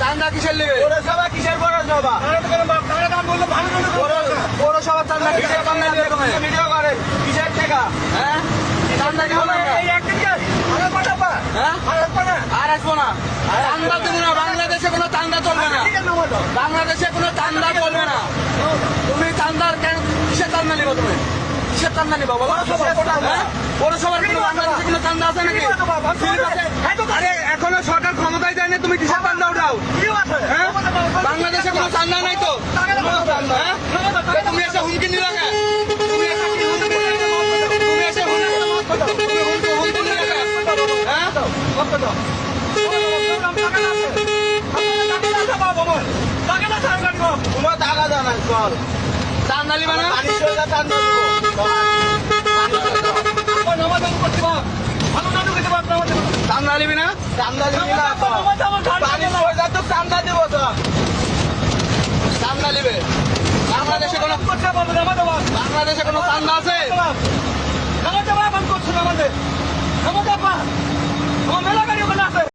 চান্দা কিসের নেবে? পৌরসভা কিসের পৌরসভা? পৌরসভা চান্দা কিসের চান্দা নেবে তুমি? ভিডিও করে কিসের টাকা? হ্যাঁ চান্দা কি হবে? হ্যাঁ আর আসবো না। চান্দা দেবো না। বাংলাদেশে কোনো চান্দা চলবে না। বাংলাদেশে কোনো চান্দা চলবে না। তুমি চান্দার কেন কিসের চান্দা নিবা তুমি? কিসের চান্দা নিবা বলো? হ্যাঁ? পৌরসভার কোনো বাংলাদেশে কোনো চান্দা আছে নাকি? আরে এখনো সরকার ক্ষমতায় যায় না, তুমি কিসের চান্দা উঠাও? হ্যাঁ? বাংলাদেশে কোনো চান্দা নাই তো? হ্যাঁ? তুমি এসে হুমকি নিলা কেন? তুমি এসে কি হুমকি নিলা কেন? তুমি এসে হুমকি নিলা কেন? হ্যাঁ? তোমার টাকা জানা চল চান্দা নিবা না? চান্দা নিবি না? চান্দা দিবি না চান্দা দিব তো চান্দা নিবে। বাংলাদেশে কোনো চান্দা আছে?